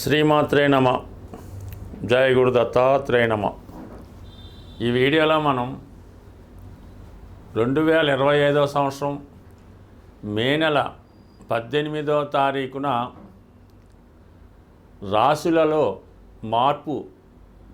శ్రీమాత్రే నమ. జయ గురు దత్తాత్రేయ నమ. ఈ వీడియోలో మనం 2025వ సంవత్సరం మే నెల 18వ తారీఖున రాశులలో మార్పు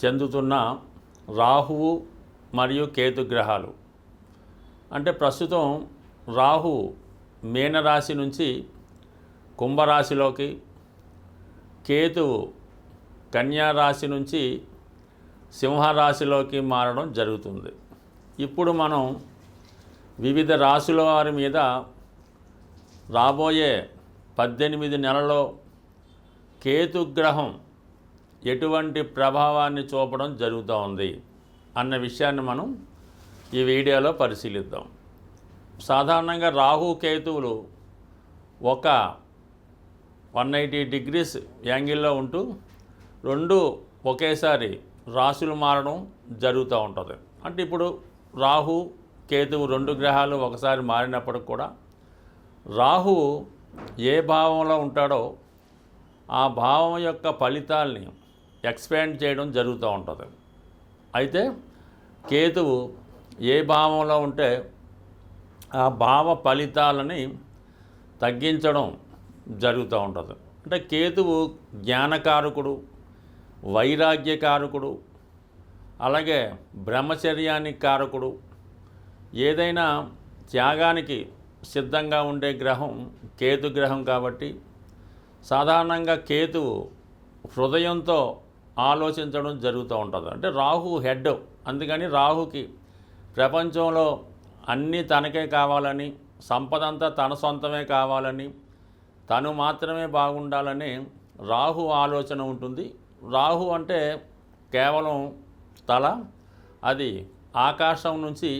చెందుతున్న రాహువు మరియు కేతు గ్రహాలు. అంటే ప్రస్తుతం రాహు మీనరాశి నుంచి కుంభరాశిలోకి, కేతువు కన్యారాశి నుంచి సింహరాశిలోకి మారడం జరుగుతుంది. ఇప్పుడు మనం వివిధ రాశుల వారి మీద రాబోయే 18 నెలల్లో కేతుగ్రహం ఎటువంటి ప్రభావాన్ని చూపడం జరుగుతూ ఉంది అన్న విషయాన్ని మనం ఈ వీడియోలో పరిశీలిద్దాం. సాధారణంగా రాహు కేతువులు ఒక 180 డిగ్రీస్ యాంగిల్లో ఉంటూ రెండు ఒకేసారి రాశులు మారడం జరుగుతూ ఉంటుంది. అంటే ఇప్పుడు రాహు కేతువు రెండు గ్రహాలు ఒకసారి మారినప్పటికి కూడా రాహు ఏ భావంలో ఉంటాడో ఆ భావం యొక్క ఫలితాల్ని ఎక్స్పాండ్ చేయడం జరుగుతూ ఉంటుంది. అయితే కేతువు ఏ భావంలో ఉంటే ఆ భావ ఫలితాలని తగ్గించడం జరుగుతూ ఉంటుంది. అంటే కేతువు జ్ఞానకారకుడు, వైరాగ్యకారకుడు, అలాగే బ్రహ్మచర్యానికి కారకుడు. ఏదైనా త్యాగానికి సిద్ధంగా ఉండే గ్రహం కేతు గ్రహం కాబట్టి సాధారణంగా కేతువు హృదయంతో ఆలోచించడం జరుగుతూ ఉంటుంది. అంటే రాహు హెడ్, అందుకని రాహుకి ప్రపంచంలో అన్నీ తనకే కావాలని, సంపద అంతా తన సొంతమే కావాలని, తను మాత్రమే బాగుండాలని రాహు ఆలోచన ఉంటుంది. రాహు అంటే కేవలం తల, అది ఆకాశం నుంచి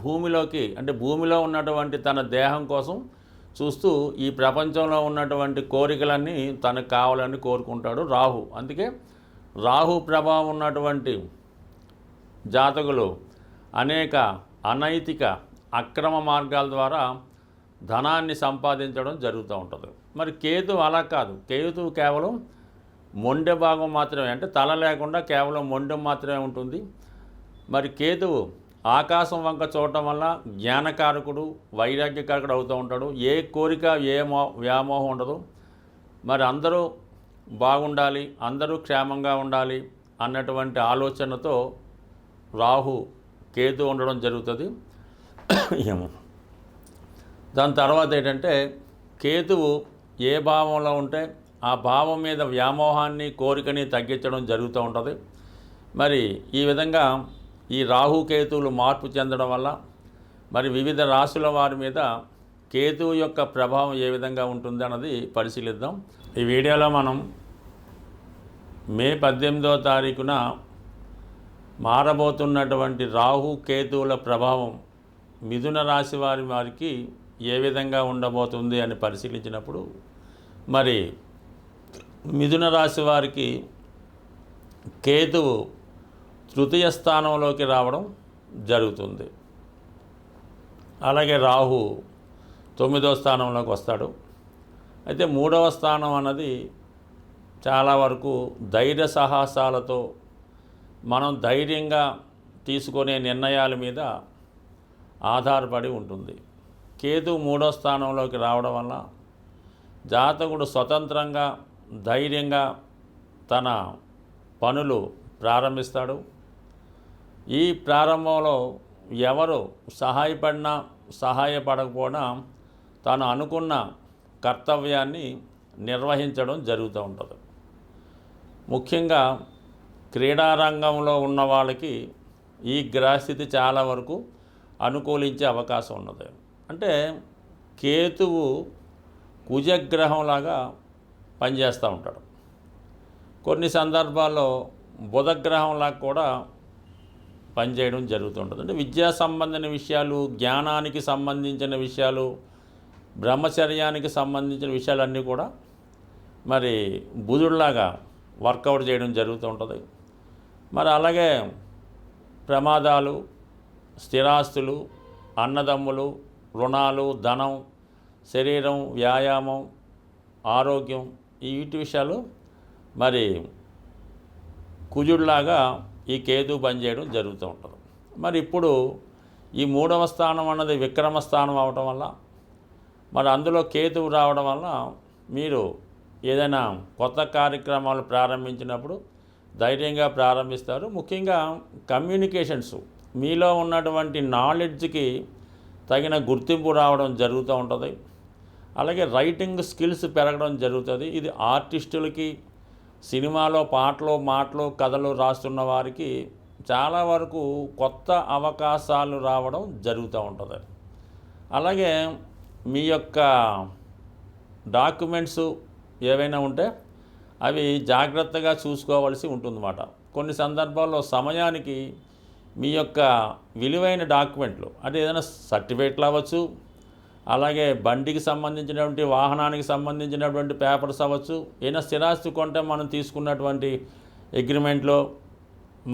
భూమిలోకి, అంటే భూమిలో ఉన్నటువంటి తన దేహం కోసం చూస్తూ ఈ ప్రపంచంలో ఉన్నటువంటి కోరికలన్నీ తనకు కావాలని కోరుకుంటాడు రాహు. అందుకే రాహు ప్రభావం ఉన్నటువంటి జాతకులు అనేక అనైతిక అక్రమ మార్గాల ద్వారా ధనాన్ని సంపాదించడం జరుగుతూ ఉంటుంది. మరి కేతు అలా కాదు. కేతు కేవలం మొండె భాగం మాత్రమే, అంటే తల లేకుండా కేవలం మొండెం మాత్రమే ఉంటుంది. మరి కేతువు ఆకాశం వంక చూడటం వల్ల జ్ఞానకారకుడు, వైరాగ్యకారకుడు అవుతూ ఉంటాడు. ఏ కోరిక, ఏ వ్యామోహం ఉండదు. మరి అందరూ బాగుండాలి, అందరూ క్షేమంగా ఉండాలి అన్నటువంటి ఆలోచనతో రాహు కేతు ఉండడం జరుగుతుంది. దాని తర్వాత ఏంటంటే కేతువు ఏ భావంలో ఉంటే ఆ భావం మీద వ్యామోహాన్ని, కోరికని తగ్గించడం జరుగుతూ ఉంటుంది. మరి ఈ విధంగా ఈ రాహు కేతువులు మార్పు చెందడం వల్ల మరి వివిధ రాశుల వారి మీద కేతువు యొక్క ప్రభావం ఏ విధంగా ఉంటుంది అన్నది పరిశీలిద్దాం. ఈ వీడియోలో మనం మే 18వ తారీఖున మారబోతున్నటువంటి రాహు కేతువుల ప్రభావం మిథున రాశి వారికి ఏ విధంగా ఉండబోతుంది అని పరిశీలించినప్పుడు మరి మిథున రాశి వారికి కేతువు తృతీయ స్థానంలోకి రావడం జరుగుతుంది. అలాగే రాహు 9వ స్థానంలోకి వస్తాడు. అయితే 3వ స్థానం అన్నది చాలా వరకు ధైర్య సాహసాలతో మనం ధైర్యంగా తీసుకునే నిర్ణయాల మీద ఆధారపడి ఉంటుంది. కేతు 3వ స్థానంలోకి రావడం వల్ల జాతకుడు స్వతంత్రంగా, ధైర్యంగా తన పనులు ప్రారంభిస్తాడు. ఈ ప్రారంభంలో ఎవరు సహాయపడినా సహాయపడకపోయినా తాను అనుకున్న కర్తవ్యాన్ని నిర్వహించడం జరుగుతూ ఉంటుంది. ముఖ్యంగా క్రీడారంగంలో ఉన్న వాళ్ళకి ఈ గ్రహస్థితి చాలా వరకు అనుకూలించే అవకాశం ఉన్నది. అంటే కేతువు కుజగ్రహంలాగా పనిచేస్తూ ఉంటాడు. కొన్ని సందర్భాల్లో బుధగ్రహంలాగా కూడా పనిచేయడం జరుగుతుంటుంది. అంటే విద్యా సంబంధించిన విషయాలు, జ్ఞానానికి సంబంధించిన విషయాలు, బ్రహ్మచర్యానికి సంబంధించిన విషయాలన్నీ కూడా మరి బుధుడిలాగా వర్కౌట్ చేయడం జరుగుతూ ఉంటుంది. మరి అలాగే ప్రమాదాలు, స్థిరాస్తులు, అన్నదమ్ములు, రుణాలు, ధనం, శరీరం, వ్యాయామం, ఆరోగ్యం, ఈ వీటి విషయాలు మరి కుజుడిలాగా ఈ కేతు పనిచేయడం జరుగుతూ ఉంటుంది. మరి ఇప్పుడు ఈ 3వ స్థానం అన్నది విక్రమ స్థానం అవటం వల్ల, మరి అందులో కేతువు రావడం వల్ల మీరు ఏదైనా కొత్త కార్యక్రమాలు ప్రారంభించినప్పుడు ధైర్యంగా ప్రారంభిస్తారు. ముఖ్యంగా కమ్యూనికేషన్స్, మీలో ఉన్నటువంటి నాలెడ్జ్కి తగిన గుర్తింపు రావడం జరుగుతూ ఉంటుంది. అలాగే రైటింగ్ స్కిల్స్ పెరగడం జరుగుతుంది. ఇది ఆర్టిస్టులకి, సినిమాలో పాటలు, మాటలు, కథలు రాస్తున్న వారికి చాలా వరకు కొత్త అవకాశాలు రావడం జరుగుతూ ఉంటుంది. అలాగే మీ యొక్క డాక్యుమెంట్స్ ఏవైనా ఉంటే అవి జాగ్రత్తగా చూసుకోవాల్సి ఉంటుందన్నమాట. కొన్ని సందర్భాల్లో సమయానికి మీ యొక్క విలువైన డాక్యుమెంట్లు, అంటే ఏదైనా సర్టిఫికేట్లు అవ్వచ్చు, అలాగే బండికి సంబంధించినటువంటి, వాహనానికి సంబంధించినటువంటి పేపర్స్ అవ్వచ్చు, ఏదైనా స్థిరాస్తి కొంటే మనం తీసుకున్నటువంటి అగ్రిమెంట్లో,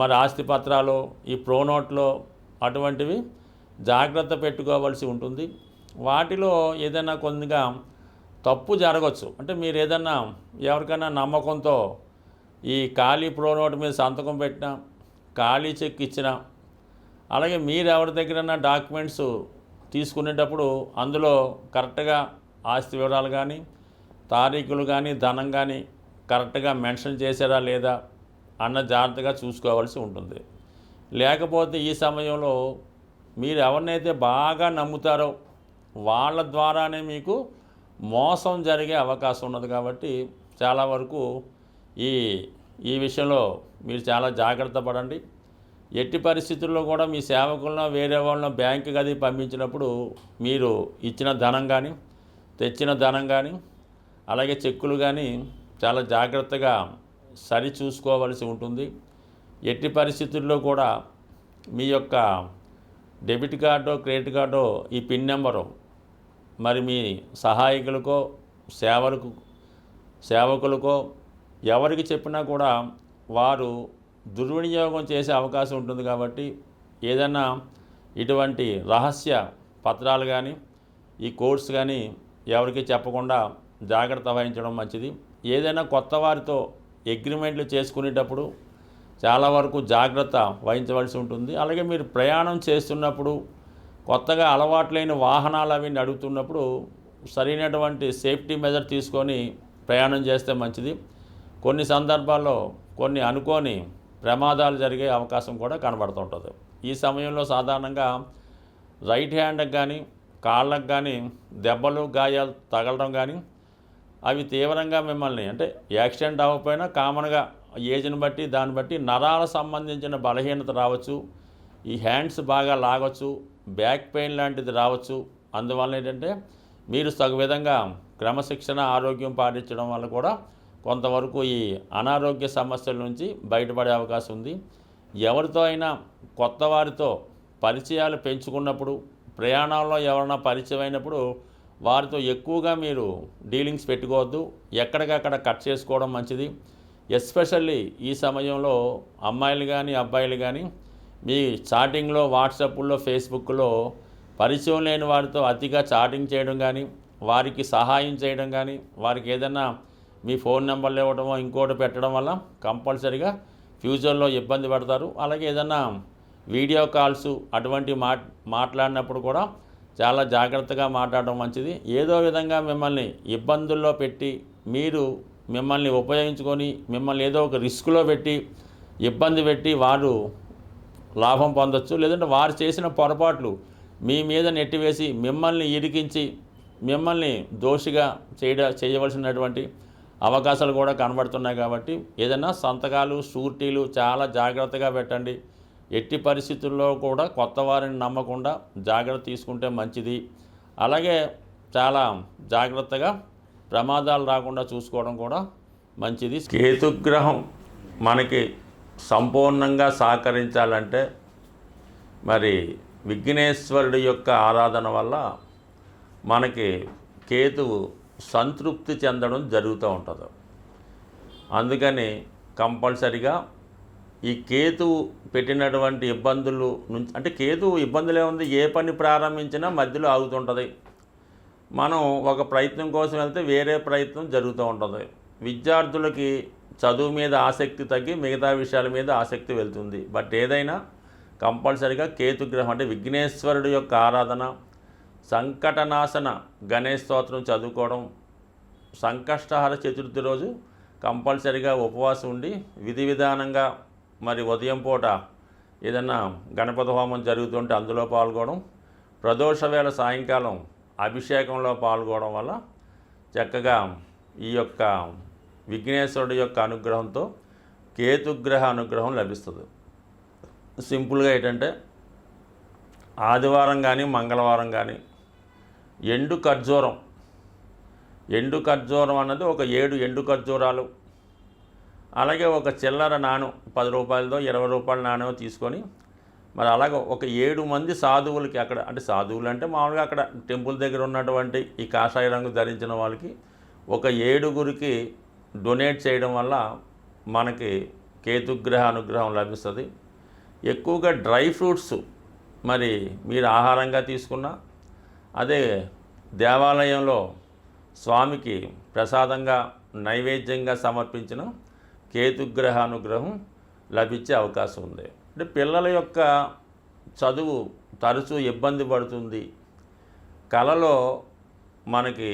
మరి ఆస్తి పత్రాలు, ఈ ప్రోనోట్లో అటువంటివి జాగ్రత్త పెట్టుకోవాల్సి ఉంటుంది. వాటిలో ఏదైనా కొద్దిగా తప్పు జరగవచ్చు. అంటే మీరు ఏదన్నా ఎవరికైనా నమ్మకంతో ఈ ఖాళీ ప్రోనోట్ మీద సంతకం పెట్టినా, ఖాళీ చెక్ ఇచ్చినా, అలాగే మీరు ఎవరి దగ్గరైనా డాక్యుమెంట్స్ తీసుకునేటప్పుడు అందులో కరెక్ట్గా ఆస్తి వివరాలు కానీ, తారీఖులు కానీ, ధనం కానీ కరెక్ట్గా మెన్షన్ చేశారా లేదా అన్న జాగ్రత్తగా చూసుకోవాల్సి ఉంటుంది. లేకపోతే ఈ సమయంలో మీరు ఎవరినైతే బాగా నమ్ముతారో వాళ్ళ ద్వారానే మీకు మోసం జరిగే అవకాశం ఉన్నది. కాబట్టి చాలా వరకు ఈ విషయంలో మీరు చాలా జాగ్రత్త పడండి. ఎట్టి పరిస్థితుల్లో కూడా మీ సేవకులను, వేరే వాళ్ళను బ్యాంకు గది పంపించినప్పుడు మీరు ఇచ్చిన ధనం కానీ, తెచ్చిన ధనం కానీ, అలాగే చెక్కులు కానీ చాలా జాగ్రత్తగా సరి చూసుకోవాల్సి ఉంటుంది. ఎట్టి పరిస్థితుల్లో కూడా మీ యొక్క డెబిట్ కార్డో, క్రెడిట్ కార్డో ఈ పిన్ నెంబరు మరి మీ సహాయకులకో, సేవకులకో ఎవరికి చెప్పినా కూడా వారు దుర్వినియోగం చేసే అవకాశం ఉంటుంది. కాబట్టి ఏదైనా ఇటువంటి రహస్య పత్రాలు కానీ, ఈ కోడ్స్ కానీ ఎవరికి చెప్పకుండా జాగ్రత్త వహించడం మంచిది. ఏదైనా కొత్త వారితో అగ్రిమెంట్లు చేసుకునేటప్పుడు చాలా వరకు జాగ్రత్త వహించవలసి ఉంటుంది. అలాగే మీరు ప్రయాణం చేస్తున్నప్పుడు, కొత్తగా అలవాట్లైన వాహనాలు అవి నడుపుతున్నప్పుడు సరైనటువంటి సేఫ్టీ మెజర్ తీసుకొని ప్రయాణం చేస్తే మంచిది. కొన్ని సందర్భాల్లో కొన్ని అనుకోని ప్రమాదాలు జరిగే అవకాశం కూడా కనబడుతుంటుంది. ఈ సమయంలో సాధారణంగా రైట్ హ్యాండ్కి కానీ, కాళ్ళకు కానీ దెబ్బలు, గాయాలు తగలడం కానీ, అవి తీవ్రంగా మిమ్మల్ని, అంటే యాక్సిడెంట్ అవ్వకపోయినా కామన్గా ఏజ్ని బట్టి దాన్ని బట్టి నరాల సంబంధించిన బలహీనత రావచ్చు, ఈ హ్యాండ్స్ బాగా లాగవచ్చు, బ్యాక్ పెయిన్ లాంటిది రావచ్చు. అందువల్ల ఏంటంటే మీరు తగు విధంగా క్రమశిక్షణ, ఆరోగ్యం పాటించడం వల్ల కూడా కొంతవరకు ఈ అనారోగ్య సమస్యల నుంచి బయటపడే అవకాశం ఉంది. ఎవరితో అయినా కొత్త వారితో పరిచయాలు పెంచుకున్నప్పుడు, ప్రయాణాల్లో ఎవరైనా పరిచయం అయినప్పుడు వారితో ఎక్కువగా మీరు డీలింగ్స్ పెట్టుకోవద్దు. ఎక్కడికక్కడ కట్ చేసుకోవడం మంచిది. ఎస్పెషల్లీ ఈ సమయంలో అమ్మాయిలు కానీ, అబ్బాయిలు కానీ మీ చాటింగ్లో, వాట్సాప్లో, ఫేస్బుక్లో పరిచయం లేని వారితో అతిగా చాటింగ్ చేయడం కానీ, వారికి సహాయం చేయడం కానీ, వారికి ఏదైనా మీ ఫోన్ నెంబర్లు ఇవ్వడమో ఇంకోటి పెట్టడం వల్ల కంపల్సరీగా ఫ్యూచర్లో ఇబ్బంది పడతారు. అలాగే ఏదైనా వీడియో కాల్స్ అటువంటి మాట్లాడినప్పుడు కూడా చాలా జాగ్రత్తగా మాట్లాడడం మంచిది. ఏదో విధంగా మిమ్మల్ని ఇబ్బందుల్లో పెట్టి, మీరు మిమ్మల్ని ఉపయోగించుకొని మిమ్మల్ని ఏదో ఒక రిస్క్లో పెట్టి, ఇబ్బంది పెట్టి వారు లాభం పొందొచ్చు. లేదంటే వారు చేసిన పొరపాట్లు మీ మీద నెట్టివేసి మిమ్మల్ని ఇరికించి మిమ్మల్ని దోషిగా చేయవలసినటువంటి అవకాశాలు కూడా కనబడుతున్నాయి. కాబట్టి ఏదైనా సంతకాలు, షూరిటీలు చాలా జాగ్రత్తగా పెట్టండి. ఎట్టి పరిస్థితుల్లో కూడా కొత్త వారిని నమ్మకుండా జాగ్రత్త తీసుకుంటే మంచిది. అలాగే చాలా జాగ్రత్తగా ప్రమాదాలు రాకుండా చూసుకోవడం కూడా మంచిది. కేతుగ్రహం మనకి సంపూర్ణంగా సహకరించాలంటే మరి విఘ్నేశ్వరుడి యొక్క ఆరాధన వల్ల మనకి కేతువు సంతృప్తి చెందడం జరుగుతూ ఉంటుంది. అందుకని కంపల్సరిగా ఈ కేతువు పెట్టినటువంటి ఇబ్బందులు నుంచి, అంటే కేతువు ఇబ్బందులే ఉంది, ఏ పని ప్రారంభించినా మధ్యలో ఆగుతుంటుంది. మనం ఒక ప్రయత్నం కోసం వెళ్తే వేరే ప్రయత్నం జరుగుతూ ఉంటుంది. విద్యార్థులకి చదువు మీద ఆసక్తి తగ్గి మిగతా విషయాల మీద ఆసక్తి వెళ్తుంది. బట్ ఏదైనా కంపల్సరిగా కేతుగ్రహం అంటే విఘ్నేశ్వరుడు యొక్క ఆరాధన, సంకటనాశన గణేష్ స్తోత్రం చదువుకోవడం, సంకష్టహర చతుర్థి రోజు కంపల్సరిగా ఉపవాసం ఉండి విధి విధానంగా మరి ఉదయం పూట ఏదన్నా గణపతి హోమం జరుగుతుంటే అందులో పాల్గొనడం, ప్రదోష వేళ సాయంకాలం అభిషేకంలో పాల్గొనడం వల్ల చక్కగా ఈ యొక్క విఘ్నేశ్వరుడి యొక్క అనుగ్రహంతో కేతుగ్రహ అనుగ్రహం లభిస్తుంది. సింపుల్గా ఏంటంటే ఆదివారం కానీ మంగళవారం కానీ ఎండు ఖర్జూరం అన్నది ఒక 7 ఎండు ఖర్జూరాలు, అలాగే ఒక చిల్లర నాణం 10 రూపాయలదో 20 రూపాయల నాణ్యం తీసుకొని మరి అలాగే ఒక 7 మంది సాధువులకి అక్కడ, అంటే సాధువులు అంటే మామూలుగా అక్కడ టెంపుల్ దగ్గర ఉన్నటువంటి ఈ కాషాయ రంగు ధరించిన వాళ్ళకి ఒక 7గురికి డొనేట్ చేయడం వల్ల మనకి కేతుగ్రహ అనుగ్రహం లభిస్తుంది. ఎక్కువగా డ్రై ఫ్రూట్స్ మరి మీరు ఆహారంగా తీసుకున్నా, అదే దేవాలయంలో స్వామికి ప్రసాదంగా నైవేద్యంగా సమర్పించిన కేతుగ్రహ అనుగ్రహం లభించే అవకాశం ఉంది. అంటే పిల్లల యొక్క చదువు తరచూ ఇబ్బంది పడుతుంది, కళలో మనకి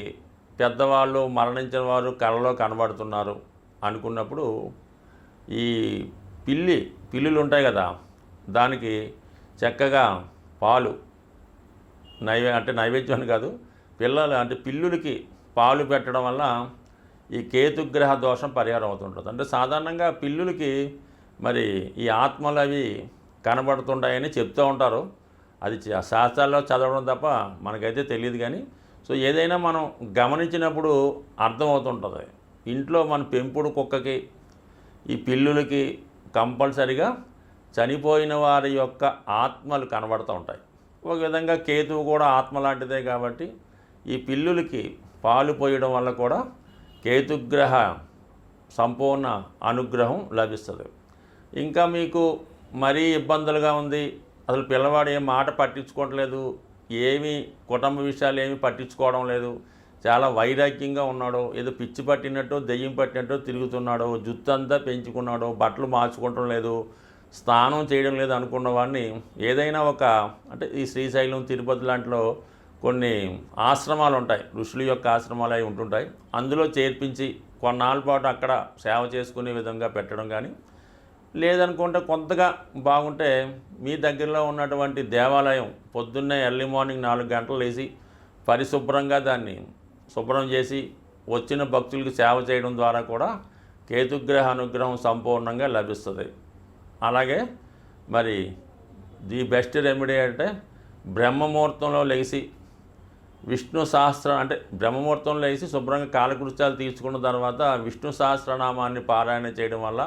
పెద్దవాళ్ళు మరణించిన వారు కళలో కనబడుతున్నారు అనుకున్నప్పుడు ఈ పిల్లులు ఉంటాయి కదా, దానికి చక్కగా పాలు అంటే నైవేద్యం అని కాదు, పిల్లులకి పాలు పెట్టడం వల్ల ఈ కేతుగ్రహ దోషం పరిహారం అవుతుంటుంది. అంటే సాధారణంగా పిల్లులకి మరి ఈ ఆత్మలు అవి కనబడుతుంటాయని చెప్తూ ఉంటారు. అది శాస్త్రాల్లో చదవడం తప్ప మనకైతే తెలియదు. కానీ సో ఏదైనా మనం గమనించినప్పుడు అర్థమవుతుంటుంది. ఇంట్లో మన పెంపుడు కుక్కకి ఈ పిల్లులకి కంపల్సరిగా చనిపోయిన వారి యొక్క ఆత్మలు కనబడుతూ ఉంటాయి. ఒక విధంగా కేతువు కూడా ఆత్మ లాంటిదే కాబట్టి ఈ పిల్లులకి పాలు పోయడం వల్ల కూడా కేతుగ్రహ సంపూర్ణ అనుగ్రహం లభిస్తుంది. ఇంకా మీకు మరీ ఇబ్బందులుగా ఉంది, అసలు పిల్లవాడు ఏం మాట పట్టించుకోవట్లేదు, కుటుంబ విషయాలు ఏమీ పట్టించుకోవడం లేదు, చాలా వైరాగ్యంగా ఉన్నాడు, ఏదో పిచ్చి పట్టినట్టు దెయ్యం పట్టినట్టు తిరుగుతున్నాడు, జుత్తు అంతా పెంచుకున్నాడు, బట్టలు మార్చుకోవటం లేదు, స్నానం చేయడం లేదు అనుకున్న వాడిని ఏదైనా అంటే ఈ శ్రీశైలం తిరుపతి లాంటిలో కొన్ని ఆశ్రమాలు ఉంటాయి, ఋషుల యొక్క ఆశ్రమాలు అవి ఉంటుంటాయి, అందులో చేర్పించి కొన్నాళ్ళ పాటు అక్కడ సేవ చేసుకునే విధంగా పెట్టడం కానీ, లేదనుకుంటే కొంతగా బాగుంటే మీ దగ్గరలో ఉన్నటువంటి దేవాలయం పొద్దున్నే ఎర్లీ మార్నింగ్ 4 గంటలు లేచి పరిశుభ్రంగా దాన్ని శుభ్రం చేసి వచ్చిన భక్తులకు సేవ చేయడం ద్వారా కూడా కేతుగ్రహ అనుగ్రహం సంపూర్ణంగా లభిస్తుంది. అలాగే మరి ది బెస్ట్ రెమెడీ అంటే బ్రహ్మముహూర్తంలో లేచి విష్ణు సహస్రం అంటే బ్రహ్మముహూర్తంలో లేచి శుభ్రంగా కాలకృత్యాలు తీర్చుకున్న తర్వాత విష్ణు సహస్రనామాన్ని పారాయణ చేయడం వల్ల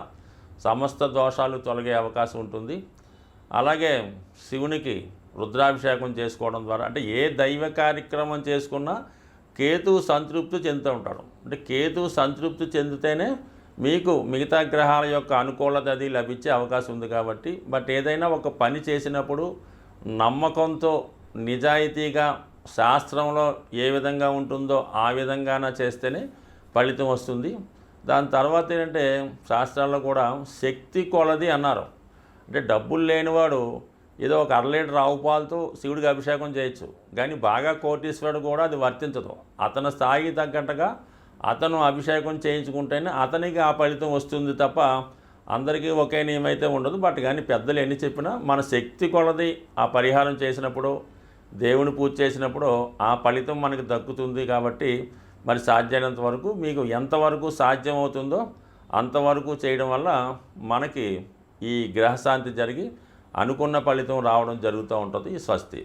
సమస్త దోషాలు తొలగే అవకాశం ఉంటుంది. అలాగే శివునికి రుద్రాభిషేకం చేసుకోవడం ద్వారా, అంటే ఏ దైవ కార్యక్రమం చేసుకున్నా కేతువు సంతృప్తి చెందుతూ ఉంటాడు. అంటే కేతువు సంతృప్తి చెందితేనే మీకు మిగతా గ్రహాల యొక్క అనుకూలత అది లభించే అవకాశం ఉంది కాబట్టి, బట్ ఏదైనా ఒక పని చేసినప్పుడు నమ్మకంతో నిజాయితీగా శాస్త్రంలో ఏ విధంగా ఉంటుందో ఆ విధంగానే చేస్తేనే ఫలితం వస్తుంది. దాని తర్వాత ఏంటంటే శాస్త్రాల్లో కూడా శక్తి కొలది అన్నారు. అంటే డబ్బులు లేనివాడు ఏదో ఒక 1/2 లీటర్ ఆవు పాలతో శివుడికి అభిషేకం చేయొచ్చు, కానీ బాగా కోటీశ్వరుడు కూడా అది వర్తించదు. అతని స్థాయికి తగ్గట్టుగా అతను అభిషేకం చేయించుకుంటేనే అతనికి ఆ ఫలితం వస్తుంది తప్ప అందరికీ ఒకే నియమం అయితే ఉండదు. బట్ కానీ పెద్దలు ఎన్ని చెప్పినా మన శక్తి కొలది ఆ పరిహారం చేసినప్పుడు, దేవుని పూజ చేసినప్పుడు ఆ ఫలితం మనకు దక్కుతుంది. కాబట్టి మరి సాధ్యమైనంత వరకు మీకు ఎంతవరకు సాధ్యమవుతుందో అంతవరకు చేయడం వల్ల మనకి ఈ గ్రహశాంతి జరిగి అనుకున్న ఫలితం రావడం జరుగుతూ ఉంటుంది. స్వస్తి.